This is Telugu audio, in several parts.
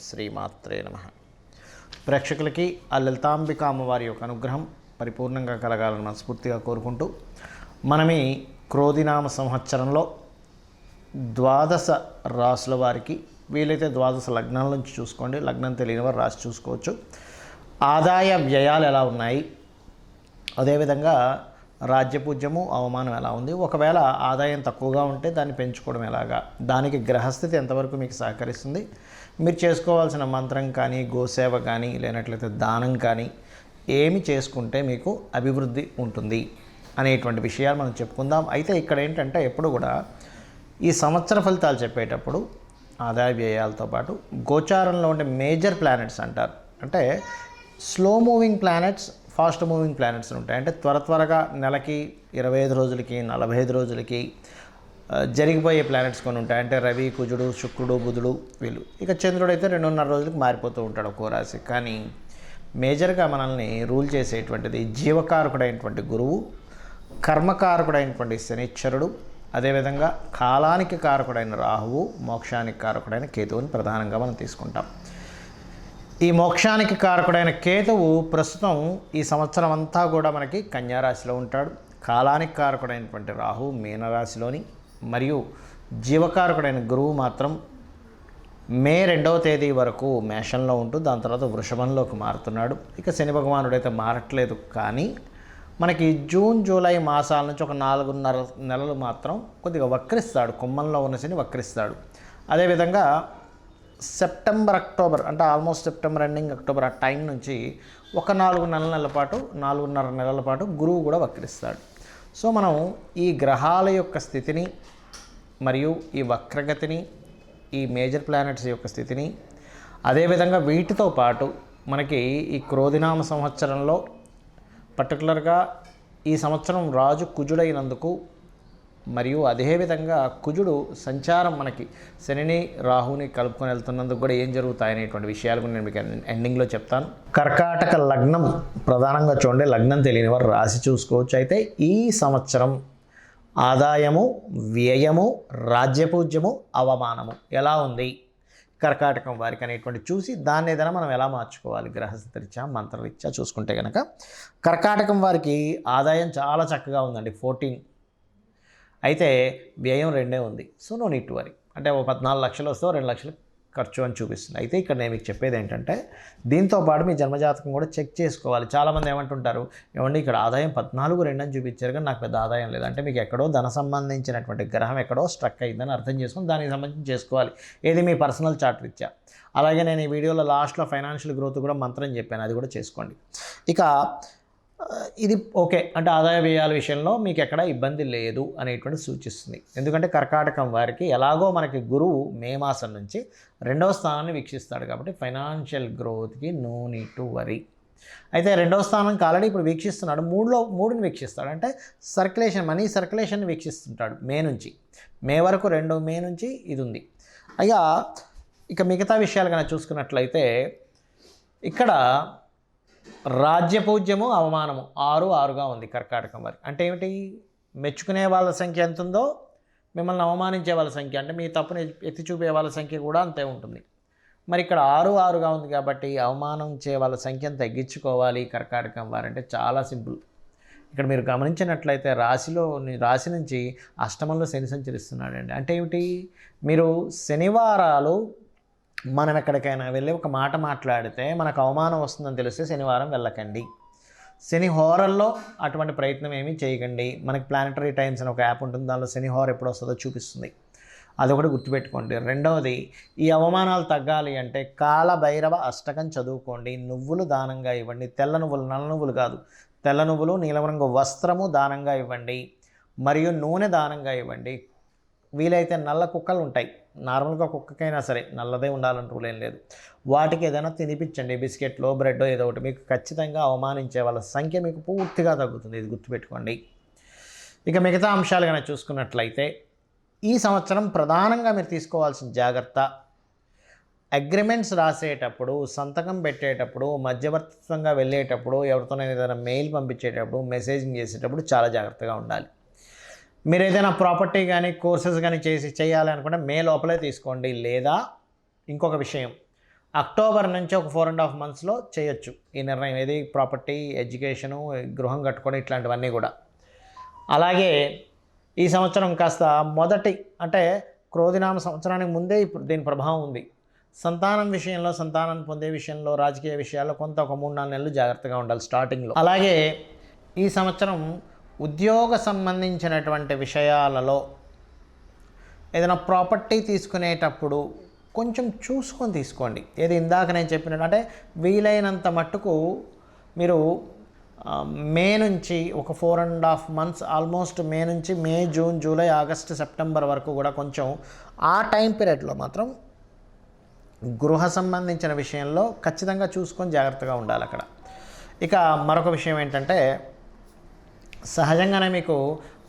శ్రీమాత్రే నమః. ప్రేక్షకులకి ఆ లలితాంబిక అమ్మవారి యొక్క అనుగ్రహం పరిపూర్ణంగా కలగాలని మనస్ఫూర్తిగా కోరుకుంటూ మనం ఈ క్రోధినామ సంవత్సరంలో ద్వాదశ రాసుల వారికి వీలైతే ద్వాదశ లగ్నాల నుంచి చూసుకోండి, లగ్నం తెలియని వారు రాసి చూసుకోవచ్చు. ఆదాయ వ్యయాలు ఎలా ఉన్నాయి, అదేవిధంగా రాజ్యపూజ్యము అవమానం ఎలా ఉంది, ఒకవేళ ఆదాయం తక్కువగా ఉంటే దాన్ని పెంచుకోవడం ఎలాగా, దానికి గ్రహస్థితి ఎంతవరకు మీకు సహకరిస్తుంది, మీరు చేసుకోవాల్సిన మంత్రం కానీ గోసేవ కానీ లేనట్లయితే దానం కానీ ఏమి చేసుకుంటే మీకు అభివృద్ధి ఉంటుంది అనేటువంటి విషయాలు మనం చెప్పుకుందాం. అయితే ఇక్కడ ఏంటంటే ఎప్పుడు కూడా ఈ సంవత్సర ఫలితాలు చెప్పేటప్పుడు ఆదాయ వ్యయాలతో పాటు గోచారంలో ఉండే మేజర్ ప్లానెట్స్ అంటారు. అంటే slow moving planets, fast moving planets ఉంటాయి. అంటే త్వరగా నెలకి 25 రోజులకి 45 రోజులకి జరిగిపోయే ప్లానెట్స్ కొన్ని ఉంటాయి. అంటే రవి, కుజుడు, శుక్రుడు, బుధుడు వీళ్ళు. ఇక చంద్రుడు అయితే 2.5 రోజులకి మారిపోతూ ఉంటాడు ఒక్కో రాశి. కానీ మేజర్గా మనల్ని రూల్ చేసేటువంటిది జీవకారకుడైనటువంటి గురువు, కర్మకారకుడైనటువంటి శనిశ్చరుడు, అదేవిధంగా కాలానికి కారకుడైన రాహువు, మోక్షానికి కారకుడైన కేతువుని ప్రధానంగా మనం తీసుకుంటాం. ఈ మోక్షానికి కారకుడైన కేతువు ప్రస్తుతం ఈ సంవత్సరం అంతా కూడా మనకి కన్యారాశిలో ఉంటాడు. కాలానికి కారకుడైనటువంటి రాహువు మీనరాశిలోని, మరియు జీవకారకుడైన గురువు మాత్రం మే 2వ తేదీ వరకు మేషంలో ఉంటూ దాని తర్వాత వృషభంలోకి మారుతున్నాడు. ఇక శని భగవానుడు అయితే మారట్లేదు, కానీ మనకి జూన్ జూలై మాసాల నుంచి ఒక 4.5 నెలలు మాత్రం కొద్దిగా వక్రిస్తాడు. కుంభంలో ఉన్న శని వక్రిస్తాడు. అదేవిధంగా సెప్టెంబర్ అక్టోబర్, అంటే ఆల్మోస్ట్ సెప్టెంబర్ ఎండింగ్ అక్టోబర్ ఆ టైం నుంచి ఒక 4.5 నెలల పాటు గురువు కూడా వక్రిస్తాడు. సో మనం ఈ గ్రహాల యొక్క స్థితిని మరియు ఈ వక్రగతిని, ఈ మేజర్ ప్లానెట్స్ యొక్క స్థితిని, అదేవిధంగా వీటితో పాటు మనకి ఈ క్రోధినామ సంవత్సరంలో పర్టికులర్గా ఈ సంవత్సరం రాజు కుజుడైనందుకు, మరియు అదేవిధంగా కుజుడు సంచారం మనకి శనిని రాహుని కలుపుకొని వెళ్తున్నందుకు కూడా ఏం జరుగుతాయనేటువంటి విషయాలు కూడా నేను మీకు ఎండింగ్లో చెప్తాను. కర్కాటక లగ్నం ప్రధానంగా చూడండి, లగ్నం తెలియని వారు రాసి చూసుకోవచ్చు. అయితే ఈ సంవత్సరం ఆదాయము, వ్యయము, రాజ్యపూజ్యము, అవమానము ఎలా ఉంది కర్కాటకం వారికి అనేటువంటి చూసి దాన్ని ఏదైనా మనం ఎలా మార్చుకోవాలి గ్రహస్థితిరీత్యా మంత్రరీత్యా చూసుకుంటే కనుక కర్కాటకం వారికి ఆదాయం చాలా చక్కగా ఉందండి, 14. అయితే వ్యయం 2 ఉంది. So no need to worry. అంటే 14 లక్షలు వస్తే 2 లక్షలు ఖర్చు అని చూపిస్తుంది. అయితే ఇక్కడ నేను మీకు చెప్పేది ఏంటంటే దీంతో పాటు మీ జన్మజాతకం కూడా చెక్ చేసుకోవాలి. చాలామంది ఏమంటుంటారు, ఏమండి ఇక్కడ ఆదాయం 14.2 అని చూపించారు కానీ నాకు పెద్ద ఆదాయం లేదు. అంటే మీకు ఎక్కడో ధన సంబంధించినటువంటి గ్రహం ఎక్కడో స్ట్రక్ అయిందని అర్థం చేసుకొని దానికి సంబంధించి చేసుకోవాలి, ఏది మీ పర్సనల్ చార్ట్ రీత్యా. అలాగే నేను ఈ వీడియోలో లాస్ట్లో ఫైనాన్షియల్ గ్రోత్ కూడా మంత్రం చెప్పాను, అది కూడా చేసుకోండి. ఇక ఇది ఓకే అంటే ఆదాయ వ్యయాల విషయంలో మీకు ఎక్కడ ఇబ్బంది లేదు అనేటువంటి సూచిస్తుంది. ఎందుకంటే కర్కాటకం వారికి ఎలాగో మనకి గురువు మే మాసం నుంచి 2వ స్థానాన్ని వీక్షిస్తాడు కాబట్టి ఫైనాన్షియల్ గ్రోత్కి నో నీడ్ టు వరీ. అయితే 2వ స్థానానికి ఆల్రెడీ ఇప్పుడు వీక్షిస్తున్నాడు, 3ని వీక్షిస్తాడు. అంటే సర్క్యులేషన్, మనీ సర్క్యులేషన్ వీక్షిస్తుంటాడు మే వరకు 2 మే నుంచి ఇది ఉంది. అయ్యా ఇక మిగతా విషయాలు కనుక చూసుకున్నట్లయితే ఇక్కడ రాజ్యపూజ్యము, అవమానము 6గా ఉంది కర్కాటకం వారికి. అంటే ఏమిటి, మెచ్చుకునే వాళ్ళ సంఖ్య ఎంత ఉందో మిమ్మల్ని అవమానించే వాళ్ళ సంఖ్య, అంటే మీ తప్పుని ఎత్తి చూపే వాళ్ళ సంఖ్య కూడా అంతే ఉంటుంది. మరి ఇక్కడ 6గా ఉంది కాబట్టి అవమానించే వాళ్ళ సంఖ్యను తగ్గించుకోవాలి కర్కాటకం వారంటే చాలా సింపుల్. ఇక్కడ మీరు గమనించినట్లయితే రాశి నుంచి అష్టమంలో శని సంచరిస్తున్నాడండి. అంటే ఏమిటి, మీరు శనివారాలు మనం ఎక్కడికైనా వెళ్ళి ఒక మాట మాట్లాడితే మనకు అవమానం వస్తుందని తెలిస్తే శనివారం వెళ్ళకండి. శని హోరల్లో అటువంటి ప్రయత్నం ఏమీ చేయకండి. మనకి ప్లానెటరీ టైమ్స్ అని ఒక యాప్ ఉంటుంది, దానిలో శని హోర ఎప్పుడు వస్తుందో చూపిస్తుంది, అదొకటి గుర్తుపెట్టుకోండి. రెండవది, ఈ అవమానాలు తగ్గాలి అంటే కాలభైరవ అష్టకం చదువుకోండి. నువ్వులు దానంగా ఇవ్వండి, తెల్ల నువ్వులు, నల్ల నువ్వులు కాదు, తెల్ల నువ్వులు, నీలం రంగు వస్త్రము దానంగా ఇవ్వండి, మరియు నూనె దానంగా ఇవ్వండి. వీలైతే నల్ల కుక్కలు ఉంటాయి, నార్మల్గా కుక్కకైనా సరే నల్లదే ఉండాలని రూల్ ఏం లేదు, వాటికి ఏదైనా తినిపించండి, బిస్కెట్లో బ్రెడ్డో ఏదో ఒకటి. మీకు ఖచ్చితంగా అవమానించే వాళ్ళ సంఖ్య మీకు పూర్తిగా తగ్గుతుంది, ఇది గుర్తుపెట్టుకోండి. ఇక మిగతా అంశాలు కనుక చూసుకున్నట్లయితే ఈ సంవత్సరం ప్రధానంగా మీరు తీసుకోవాల్సిన జాగ్రత్త, అగ్రిమెంట్స్ రాసేటప్పుడు, సంతకం పెట్టేటప్పుడు, మధ్యవర్తిత్వంగా వెళ్ళేటప్పుడు, ఎవరితోనైనా ఏదైనా మెయిల్ పంపించేటప్పుడు, మెసేజింగ్ చేసేటప్పుడు చాలా జాగ్రత్తగా ఉండాలి. మీరు ఏదైనా ప్రాపర్టీ కానీ కోర్సెస్ కానీ చేయాలి అనుకుంటే మే లోపలే తీసుకోండి. లేదా ఇంకొక విషయం, అక్టోబర్ నుంచి ఒక 4.5 మంత్స్లో చేయొచ్చు ఈ నిర్ణయం. ఏది ప్రాపర్టీ, ఎడ్యుకేషను, గృహం కట్టుకోవడం ఇట్లాంటివన్నీ కూడా. అలాగే ఈ సంవత్సరం కాస్త మొదటి అంటే క్రోధినామ సంవత్సరానికి ముందే ఇప్పుడు దీని ప్రభావం ఉంది. సంతానం విషయంలో, సంతానాన్ని పొందే విషయంలో, రాజకీయ విషయాల్లో కొంత ఒక 3-4 నెలలు జాగ్రత్తగా ఉండాలి స్టార్టింగ్లో. అలాగే ఈ సంవత్సరం ఉద్యోగ సంబంధించినటువంటి విషయాలలో ఏదైనా ప్రాపర్టీ తీసుకునేటప్పుడు కొంచెం చూసుకొని తీసుకోండి. ఏది ఇందాక నేను చెప్పినట్టు అంటే వీలైనంత మట్టుకు మీరు మే నుంచి ఒక 4.5 మంత్స్, ఆల్మోస్ట్ మే నుంచి మే, జూన్, జూలై, ఆగస్టు, సెప్టెంబర్ వరకు కూడా కొంచెం ఆ టైం పీరియడ్లో మాత్రం గృహ సంబంధించిన విషయంలో ఖచ్చితంగా చూసుకొని జాగ్రత్తగా ఉండాలి అక్కడ. ఇక మరొక విషయం ఏంటంటే సహజంగానే మీకు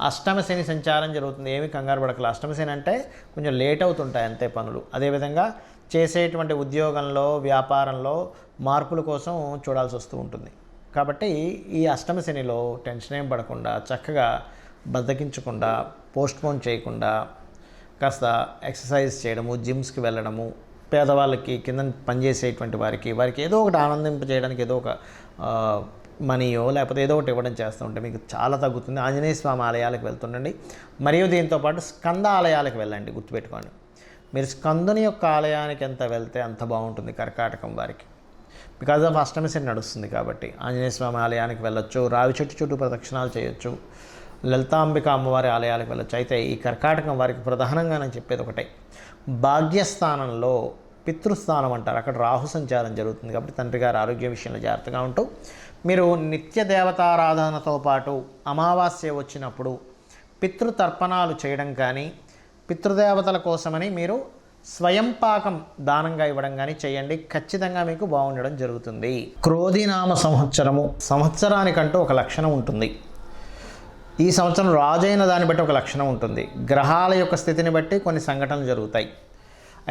అష్టమ శని సంచారం జరుగుతుంది. ఏమి కంగారు పడకల. అష్టమ శని అంటే కొంచెం లేట్ అవుతుంటాయి అంతే పనులు. అదేవిధంగా చేసేటువంటి ఉద్యోగంలో, వ్యాపారంలో మార్పుల కోసం చూడాల్సి వస్తూ ఉంటుంది. కాబట్టి ఈ అష్టమ శనిలో టెన్షన్ ఏం పడకుండా, చక్కగా బద్దకించకుండా, పోస్ట్పోన్ చేయకుండా కాస్త ఎక్సర్సైజ్ చేయడము, జిమ్స్కి వెళ్ళడము, పేదవాళ్ళకి, కింద పనిచేసేటువంటి వారికి ఏదో ఒకటి ఆనందింపజేయడానికి ఏదో ఒక మనీయో లేకపోతే ఏదో ఒకటి ఇవ్వడం చేస్తూ ఉంటే మీకు చాలా తగ్గుతుంది. ఆంజనేయ స్వామి ఆలయాలకు వెళ్తుండండి. మరియు దీంతోపాటు స్కంద ఆలయాలకు వెళ్ళండి. గుర్తుపెట్టుకోండి, మీరు స్కందుని యొక్క ఆలయానికి ఎంత వెళ్తే అంత బాగుంటుంది కర్కాటకం వారికి. బికాజ్ ఆఫ్ అష్టమి శని నడుస్తుంది కాబట్టి ఆంజనేయ స్వామి ఆలయానికి వెళ్ళొచ్చు, రావి చెట్టు చుట్టూ ప్రదక్షిణాలు చేయొచ్చు, లలితాంబిక అమ్మవారి ఆలయాలకు వెళ్ళొచ్చు. అయితే ఈ కర్కాటకం వారికి ప్రధానంగా నేను చెప్పేది ఒకటే, భాగ్యస్థానంలో పితృస్థానం అంటారు, అక్కడ రాహు సంచారం జరుగుతుంది. కాబట్టి తండ్రి గారి ఆరోగ్య విషయంలో జాగ్రత్తగా ఉంటూ మీరు నిత్య దేవతారాధనతో పాటు అమావాస్య వచ్చినప్పుడు పితృతర్పణాలు చేయడం కానీ, పితృదేవతల కోసమని మీరు స్వయం పాకం దానంగా ఇవ్వడం కానీ చేయండి. ఖచ్చితంగా మీకు బాగుండడం జరుగుతుంది. క్రోధినామ సంవత్సరానికంటూ ఒక లక్షణం ఉంటుంది. ఈ సంవత్సరం రాజైన దాన్ని బట్టి ఒక లక్షణం ఉంటుంది. గ్రహాల యొక్క స్థితిని బట్టి కొన్ని సంఘటనలు జరుగుతాయి.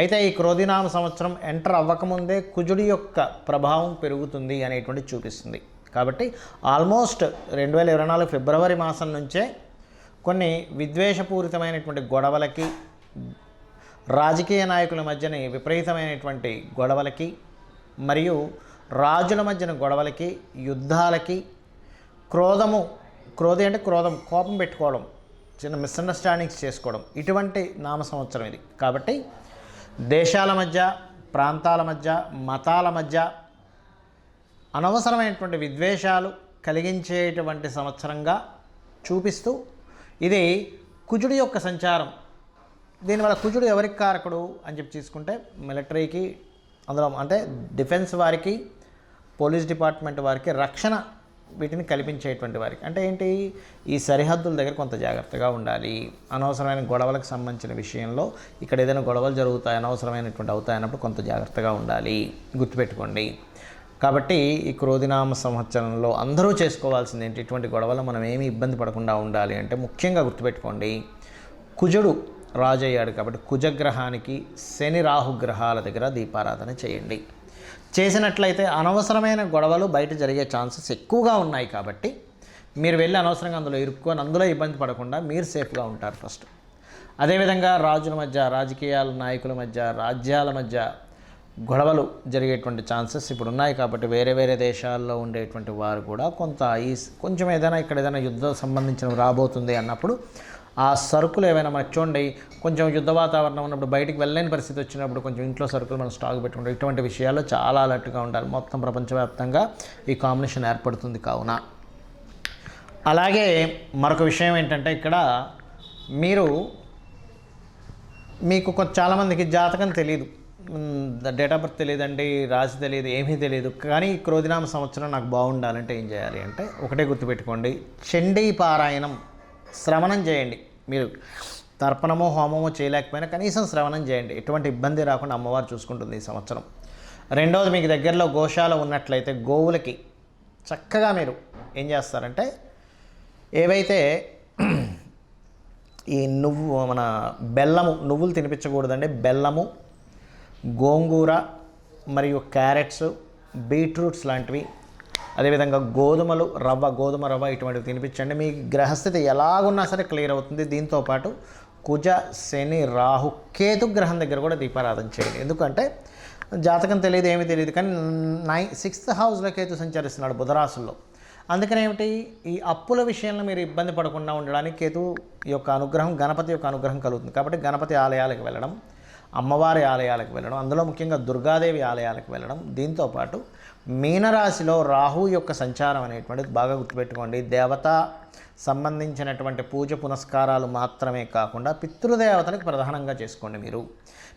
అయితే ఈ క్రోధినామ సంవత్సరం ఎంటర్ అవ్వకముందే కుజుడి యొక్క ప్రభావం పెరుగుతుంది అనేటువంటి చూపిస్తుంది. కాబట్టి ఆల్మోస్ట్ 2024 ఫిబ్రవరి మాసం నుంచే కొన్ని విద్వేషపూరితమైనటువంటి గొడవలకి, రాజకీయ నాయకుల మధ్యన విపరీతమైనటువంటి గొడవలకి, మరియు రాజుల మధ్యన గొడవలకి, యుద్ధాలకి, క్రోధి అంటే క్రోధం, కోపం పెట్టుకోవడం, చిన్న మిస్అండర్స్టాండింగ్స్ చేసుకోవడం, ఇటువంటి నామ సంవత్సరం ఇది. కాబట్టి దేశాల మధ్య, ప్రాంతాల మధ్య, మతాల మధ్య అనవసరమైనటువంటి విద్వేషాలు కలిగించేటువంటి సంవత్సరంగా చూపిస్తూ, ఇది కుజుడి యొక్క సంచారం. దీనివల్ల కుజుడు ఎవరికి కారకుడు అని చెప్పి తీసుకుంటే మిలిటరీకి, అందులో అంటే డిఫెన్స్ వారికి, పోలీస్ డిపార్ట్మెంట్ వారికి, రక్షణ వీటిని కల్పించేటువంటి వారికి. అంటే ఏంటి, ఈ సరిహద్దుల దగ్గర కొంత జాగ్రత్తగా ఉండాలి. అనవసరమైన గొడవలకు సంబంధించిన విషయంలో ఇక్కడ ఏదైనా గొడవలు జరుగుతాయి, అనవసరమైనటువంటి అవుతాయి అన్నప్పుడు కొంత జాగ్రత్తగా ఉండాలి. గుర్తుపెట్టుకోండి. కాబట్టి ఈ క్రోధినామ సంవత్సరంలో అందరూ చేసుకోవాల్సింది ఏంటి, ఇటువంటి గొడవలు మనం ఏమీ ఇబ్బంది పడకుండా ఉండాలి అంటే ముఖ్యంగా గుర్తుపెట్టుకోండి, కుజుడు రాజయ్యాడు కాబట్టి కుజగ్రహానికి, శని రాహుగ్రహాల దగ్గర దీపారాధన చేయండి. చేసినట్లయితే అనవసరమైన గొడవలు బయట జరిగే ఛాన్సెస్ ఎక్కువగా ఉన్నాయి. కాబట్టి మీరు వెళ్ళి అనవసరంగా అందులో ఇరుక్కొని అందులో ఇబ్బంది పడకుండా మీరు సేఫ్గా ఉంటారు ఫస్ట్. అదేవిధంగా రాజుల మధ్య, రాజకీయాల నాయకుల మధ్య, రాజ్యాల మధ్య గొడవలు జరిగేటువంటి ఛాన్సెస్ ఇప్పుడు ఉన్నాయి. కాబట్టి వేరే వేరే దేశాల్లో ఉండేటువంటి వారు కూడా కొంచెం ఏదైనా ఇక్కడ ఏదైనా యుద్ధం సంబంధించినవి రాబోతుంది అన్నప్పుడు ఆ సరుకులు ఏవైనా మనకు చూడండి, కొంచెం యుద్ధ వాతావరణం ఉన్నప్పుడు బయటికి వెళ్ళలేని పరిస్థితి వచ్చినప్పుడు కొంచెం ఇంట్లో సరుకులు మనం స్టాక్ పెట్టుకుంటాం. ఇటువంటి విషయాల్లో చాలా అలర్ట్గా ఉండాలి. మొత్తం ప్రపంచవ్యాప్తంగా ఈ కాంబినేషన్ ఏర్పడుతుంది కావున. అలాగే మరొక విషయం ఏంటంటే ఇక్కడ మీకు చాలామందికి జాతకం తెలియదు, డేట్ ఆఫ్ బర్త్ తెలియదండి, రాశి తెలియదు, ఏమీ తెలియదు. కానీ క్రోధినామ సంవత్సరం నాకు బాగుండాలంటే ఏం చేయాలి అంటే ఒకటే గుర్తుపెట్టుకోండి, చండీ పారాయణం, శ్రవణం చేయండి. మీరు తర్పణమో హోమమో చేయలేకపోయినా కనీసం శ్రవణం చేయండి. ఎటువంటి ఇబ్బంది రాకుండా అమ్మవారు చూసుకుంటుంది ఈ సంవత్సరం. రెండవది, మీకు దగ్గరలో గోశాల ఉన్నట్లయితే గోవులకి చక్కగా మీరు ఏం చేస్తారంటే ఏవైతే ఈ నువ్వులు తినిపించకూడదండి. బెల్లము, గోంగూర మరియు క్యారెట్స్, బీట్రూట్స్ లాంటివి, అదేవిధంగా గోధుమ రవ్వ ఇటువంటివి తినిపించండి. మీ గ్రహస్థితి ఎలాగున్నా సరే క్లియర్ అవుతుంది. దీంతోపాటు కుజ, శని, రాహు, కేతు గ్రహం దగ్గర కూడా దీపారాధన చేయండి. ఎందుకంటే జాతకం తెలియదు, ఏమీ తెలియదు, కానీ 6th హౌస్లో కేతు సంచరిస్తున్నాడు బుధరాశుల్లో. అందుకని ఏమిటి, ఈ అప్పుల విషయంలో మీరు ఇబ్బంది పడకుండా ఉండడానికి కేతు యొక్క అనుగ్రహం, గణపతి యొక్క అనుగ్రహం కలుగుతుంది. కాబట్టి గణపతి ఆలయాలకు వెళ్ళడం, అమ్మవారి ఆలయాలకు వెళ్ళడం, అందులో ముఖ్యంగా దుర్గాదేవి ఆలయాలకు వెళ్ళడం. దీంతోపాటు మీనరాశిలో రాహు యొక్క సంచారం అనేటువంటిది బాగా గుర్తుపెట్టుకోండి. దేవత సంబంధించినటువంటి పూజ పునస్కారాలు మాత్రమే కాకుండా పితృదేవతలకు ప్రధానంగా చేసుకోండి.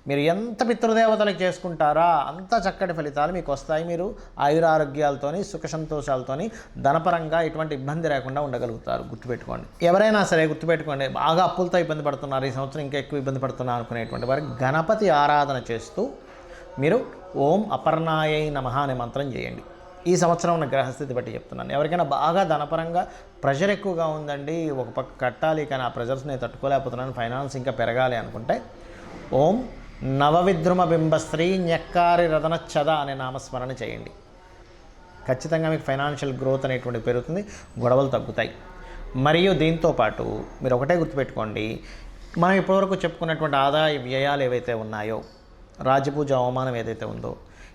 మీరు ఎంత పితృదేవతలకు చేసుకుంటారా అంత చక్కటి ఫలితాలు మీకు వస్తాయి. మీరు ఆయురారోగ్యాలతోని, సుఖ సంతోషాలతోని, ధనపరంగా ఎటువంటి ఇబ్బంది లేకుండా ఉండగలుగుతారు. గుర్తుపెట్టుకోండి. ఎవరైనా సరే గుర్తుపెట్టుకోండి, బాగా అప్పులతో ఇబ్బంది పడుతున్నారు, ఈ సంవత్సరం ఇంకా ఎక్కువ ఇబ్బంది పడుతున్నారు అనుకునేటువంటి వారికి గణపతి ఆరాధన చేస్తూ మీరు ఓం అపర్ణాయై నమః అనే మంత్రం చేయండి. ఈ సంవత్సరం ఉన్న గ్రహస్థితి బట్టి చెప్తున్నాను. ఎవరికైనా బాగా ధనపరంగా ప్రెషర్ ఎక్కువగా ఉందండి, ఒక పక్క కట్టాలి కానీ ఆ ప్రెషర్స్ నేను తట్టుకోలేకపోతున్నాను, ఫైనాన్స్ ఇంకా పెరగాలి అనుకుంటే ఓం నవవిద్రుమ బింబశ్రీ న్యక్కారి రదనచ్చద అనే నామస్మరణ చేయండి. ఖచ్చితంగా మీకు ఫైనాన్షియల్ గ్రోత్ అనేటువంటి పెరుగుతుంది, గొడవలు తగ్గుతాయి. మరియు దీంతోపాటు మీరు ఒకటే గుర్తుపెట్టుకోండి, మనం ఇప్పటివరకు చెప్పుకున్నటువంటి ఆదాయ వ్యయాలు ఏవైతే ఉన్నాయో, రాజపూజ అవమానం ఏదైతే ఉందో,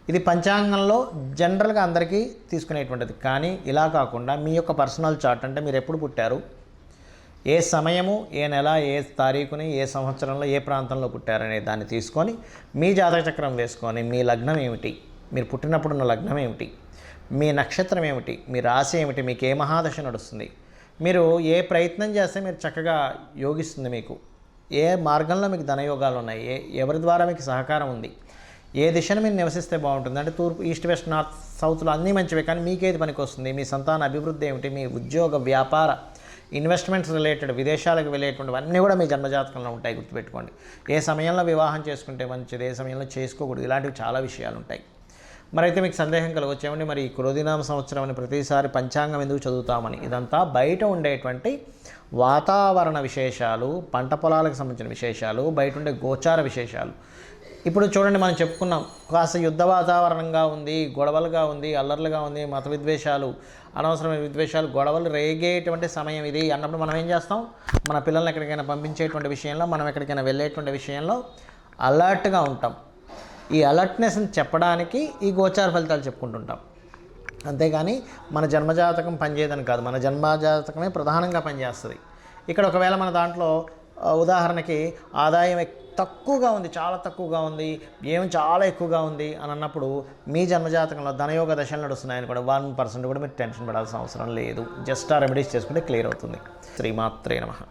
ఇది పంచాంగంలో జనరల్గా అందరికీ తీసుకునేటువంటిది. కానీ ఇలా కాకుండా మీ యొక్క పర్సనల్ చార్ట్, అంటే మీరు ఎప్పుడు పుట్టారు, ఏ సమయము, ఏ నెల, ఏ తారీఖుని, ఏ సంవత్సరంలో, ఏ ప్రాంతంలో పుట్టారనే దాన్ని తీసుకొని మీ జాతక చక్రం వేసుకొని మీ లగ్నం ఏమిటి, మీరు పుట్టినప్పుడున్న లగ్నం ఏమిటి, మీ నక్షత్రం ఏమిటి, మీ రాశి ఏమిటి, మీకు ఏ మహాదశ నడుస్తుంది, మీరు ఏ ప్రయత్నం చేస్తే మీరు చక్కగా యోగిస్తుంది, మీకు ఏ మార్గంలో మీకు ధనయోగాలు ఉన్నాయి, ఎవరి ద్వారా మీకు సహకారం ఉంది, ఏ దిశను మీరు నివసిస్తే బాగుంటుంది, అంటే తూర్పు, ఈస్ట్, వెస్ట్, నార్త్, సౌత్లో అన్నీ మంచివే, కానీ మీకేది పనికి వస్తుంది, మీ సంతాన అభివృద్ధి ఏమిటి, మీ ఉద్యోగ, వ్యాపార, ఇన్వెస్ట్మెంట్స్ రిలేటెడ్, విదేశాలకు వెళ్ళేటువంటివి అన్నీ కూడా మీ జన్మజాతకంలో ఉంటాయి. గుర్తుపెట్టుకోండి. ఏ సమయంలో వివాహం చేసుకుంటే మంచిది, ఏ సమయంలో చేసుకోకూడదు, ఇలాంటివి చాలా విషయాలు ఉంటాయి. మరైతే మీకు సందేహం కలగొచ్చేమండి, మరి ఈ క్రోధినామ సంవత్సరం అని ప్రతిసారి పంచాంగం ఎందుకు చదువుతామని. ఇదంతా బయట ఉండేటువంటి వాతావరణ విశేషాలు, పంట పొలాలకు సంబంధించిన విశేషాలు, బయట ఉండే గోచార విశేషాలు. ఇప్పుడు చూడండి, మనం చెప్పుకున్నాం, కాస్త యుద్ధ వాతావరణంగా ఉంది, గొడవలుగా ఉంది, అల్లర్లుగా ఉంది, మత విద్వేషాలు, అనవసరమైన విద్వేషాలు, గొడవలు రేగేటువంటి సమయం ఇది అన్నప్పుడు మనం ఏం చేస్తాం, మన పిల్లల్ని ఎక్కడికైనా పంపించేటువంటి విషయంలో, మనం ఎక్కడికైనా వెళ్ళేటువంటి విషయంలో అలర్ట్గా ఉంటాం. ఈ అలర్ట్నెస్ని చెప్పడానికి ఈ గోచార ఫలితాలు చెప్పుకుంటుంటాం. అంతేగాని మన జన్మజాతకం పనిచేయదని కాదు, మన జన్మజాతకమే ప్రధానంగా పనిచేస్తుంది. ఇక్కడ ఒకవేళ మన దాంట్లో ఉదాహరణకి ఆదాయం తక్కువగా ఉంది, చాలా తక్కువగా ఉంది, వ్యయం చాలా ఎక్కువగా ఉంది అని అన్నప్పుడు మీ జన్మజాతకంలో ధనయోగ దశలు నడుస్తున్నాయని కూడా 1% కూడా మీరు టెన్షన్ పడాల్సిన అవసరం లేదు. జస్ట్ ఆ రెమెడీస్ చేసుకుంటే క్లియర్ అవుతుంది. శ్రీమాత్రే నమః.